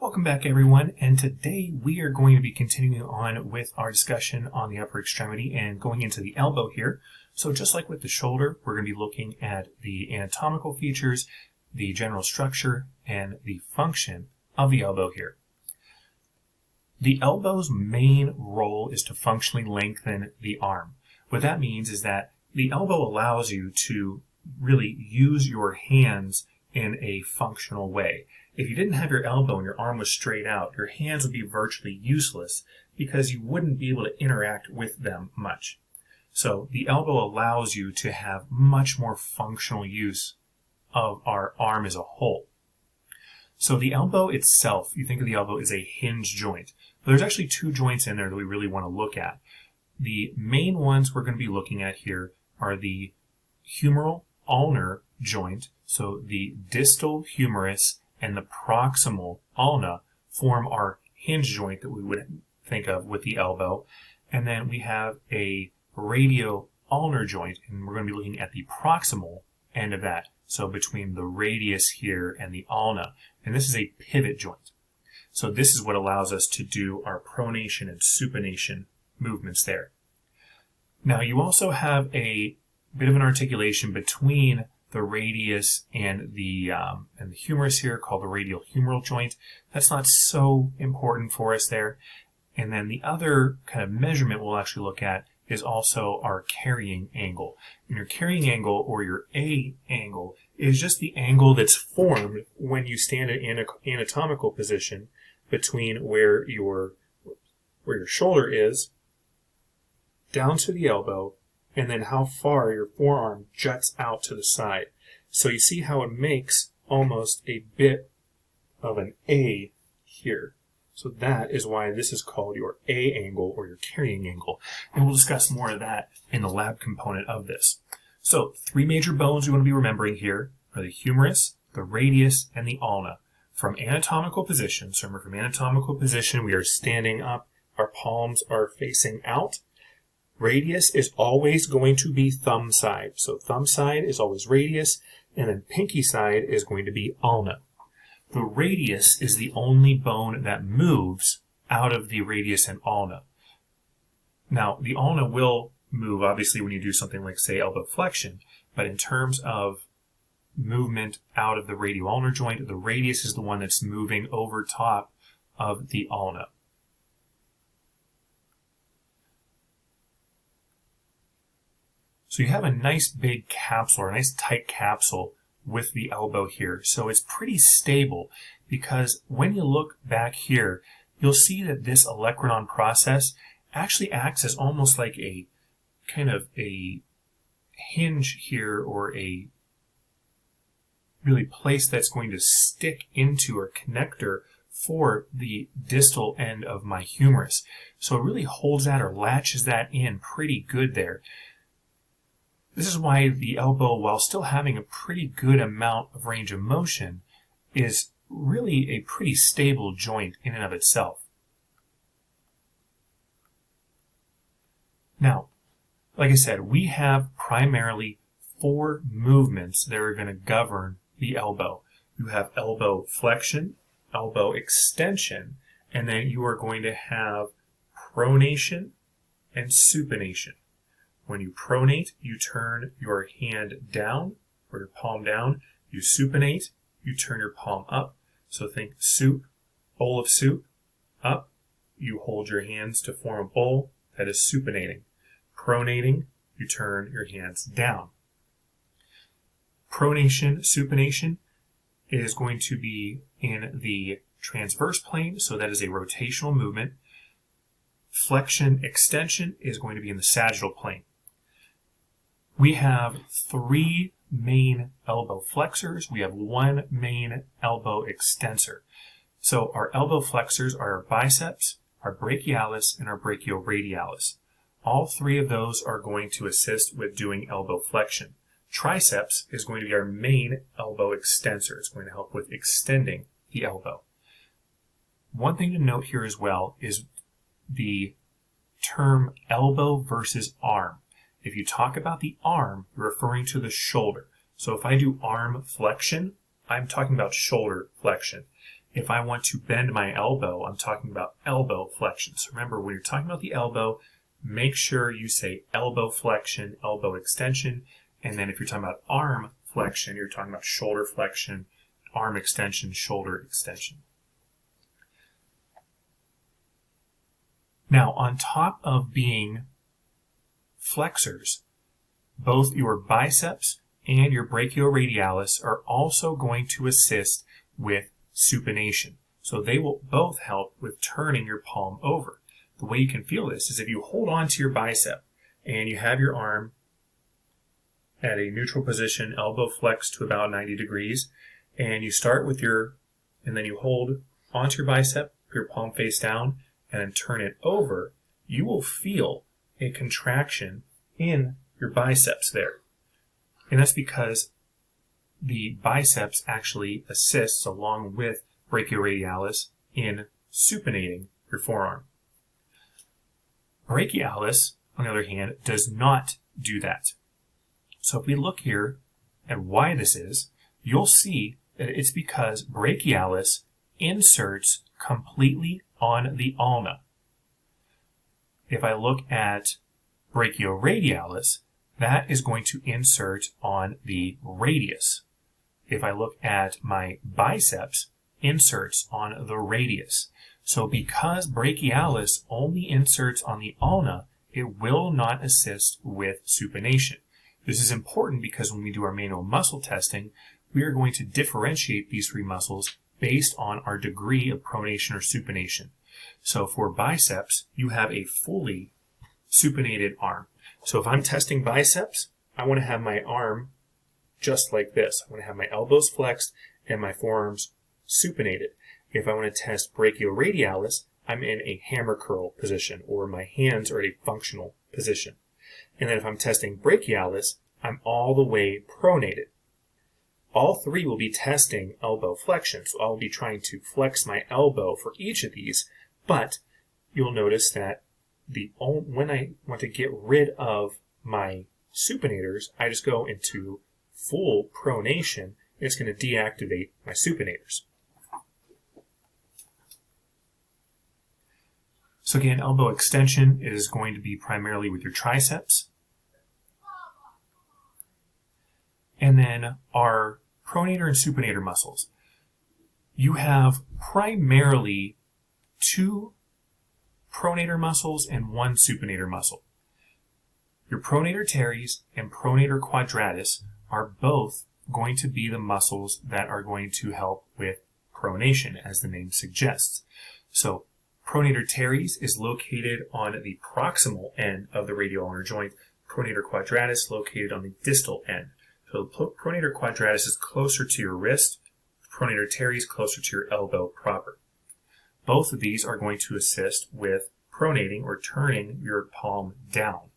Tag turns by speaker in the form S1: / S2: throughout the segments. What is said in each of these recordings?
S1: Welcome back everyone, and today we are going to be continuing on with our discussion on the upper extremity and going into the elbow here. So just like with the shoulder, we're going to be looking at the anatomical features, the general structure, and the function of the elbow here. The elbow's main role is to functionally lengthen the arm. What that means is that the elbow allows you to really use your hands in a functional way. If you didn't have your elbow and your arm was straight out, your hands would be virtually useless because you wouldn't be able to interact with them much. So the elbow allows you to have much more functional use of our arm as a whole. So the elbow itself, you think of the elbow as a hinge joint. But there's actually two joints in there that we really want to look at. The main ones we're going to be looking at here are the humeral ulnar joint. So the distal humerus and the proximal ulna form our hinge joint that we would think of with the elbow. And then we have a radioulnar joint, and we're going to be looking at the proximal end of that. So between the radius here and the ulna. And this is a pivot joint. So this is what allows us to do our pronation and supination movements there. Now you also have a bit of an articulation between the radius and the humerus here called the radial humeral joint. That's not so important for us there. And then the other kind of measurement we'll actually look at is also our carrying angle. And your carrying angle, or your A angle, is just the angle that's formed when you stand in an anatomical position between where your shoulder is down to the elbow, and then how far your forearm juts out to the side. So you see how it makes almost a bit of an A here. So that is why this is called your A angle, or your carrying angle. And we'll discuss more of that in the lab component of this. So three major bones we want to be remembering here are the humerus, the radius, and the ulna. From anatomical position, so remember, from anatomical position we are standing up, our palms are facing out. Radius is always going to be thumb side. So thumb side is always radius, and then pinky side is going to be ulna. The radius is the only bone that moves out of the radius and ulna. Now, the ulna will move, obviously, when you do something like, say, elbow flexion, but in terms of movement out of the radioulnar joint, the radius is the one that's moving over top of the ulna. So you have a nice big capsule, or a nice tight capsule with the elbow here. So it's pretty stable, because when you look back here, you'll see that this olecranon process actually acts as almost like a kind of a hinge here, or a really place that's going to stick into, or connector for the distal end of my humerus. So it really holds that, or latches that in pretty good there. This is why the elbow, while still having a pretty good amount of range of motion, is really a pretty stable joint in and of itself. Now, like I said, we have primarily four movements that are going to govern the elbow. You have elbow flexion, elbow extension, and then you are going to have pronation and supination. When you pronate, you turn your hand down, or your palm down. You supinate, you turn your palm up. So think soup, bowl of soup, up. You hold your hands to form a bowl. That is supinating. Pronating, you turn your hands down. Pronation, supination is going to be in the transverse plane, so that is a rotational movement. Flexion, extension is going to be in the sagittal plane. We have three main elbow flexors. We have one main elbow extensor. So our elbow flexors are our biceps, our brachialis, and our brachioradialis. All three of those are going to assist with doing elbow flexion. Triceps is going to be our main elbow extensor. It's going to help with extending the elbow. One thing to note here as well is the term elbow versus arm. If you talk about the arm, you're referring to the shoulder. So if I do arm flexion, I'm talking about shoulder flexion. If I want to bend my elbow, I'm talking about elbow flexion. So remember, when you're talking about the elbow, make sure you say elbow flexion, elbow extension, and then if you're talking about arm flexion, you're talking about shoulder flexion, arm extension, shoulder extension. Now, on top of being flexors, both your biceps and your brachioradialis are also going to assist with supination. So they will both help with turning your palm over. The way you can feel this is if you hold on to your bicep and you have your arm at a neutral position, elbow flexed to about 90 degrees, and you start with and then you hold onto your bicep, your palm face down, and then turn it over, you will feel a contraction in your biceps there. And that's because the biceps actually assists along with brachioradialis in supinating your forearm. Brachialis, on the other hand, does not do that. So if we look here at why this is, you'll see that it's because brachialis inserts completely on the ulna. If I look at brachioradialis, that is going to insert on the radius. If I look at my biceps, inserts on the radius. So because brachialis only inserts on the ulna, it will not assist with supination. This is important because when we do our manual muscle testing, we are going to differentiate these three muscles based on our degree of pronation or supination. So for biceps, you have a fully supinated arm. So if I'm testing biceps, I want to have my arm just like this. I want to have my elbows flexed and my forearms supinated. If I want to test brachioradialis, I'm in a hammer curl position, or my hands are at a functional position. And then if I'm testing brachialis, I'm all the way pronated. All three will be testing elbow flexion, so I'll be trying to flex my elbow for each of these, but you'll notice that when I want to get rid of my supinators, I just go into full pronation, and it's going to deactivate my supinators. So again, elbow extension is going to be primarily with your triceps. And then our pronator and supinator muscles. You have primarily two pronator muscles and one supinator muscle. Your pronator teres and pronator quadratus are both going to be the muscles that are going to help with pronation, as the name suggests. So pronator teres is located on the proximal end of the radioulnar joint, pronator quadratus located on the distal end. So the pronator quadratus is closer to your wrist, pronator teres closer to your elbow proper. Both of these are going to assist with pronating or turning your palm down.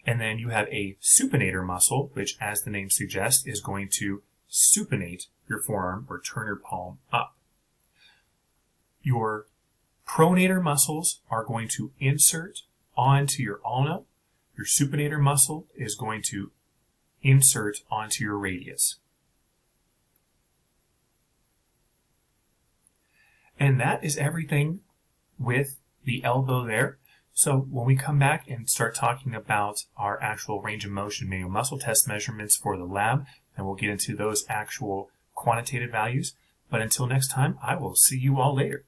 S1: And then you have a supinator muscle, which, as the name suggests, is going to supinate your forearm or turn your palm up. Your pronator muscles are going to insert onto your ulna. Your supinator muscle is going to insert onto your radius. And that is everything with the elbow there. So when we come back and start talking about our actual range of motion manual muscle test measurements for the lab, then we'll get into those actual quantitative values. But until next time, I will see you all later.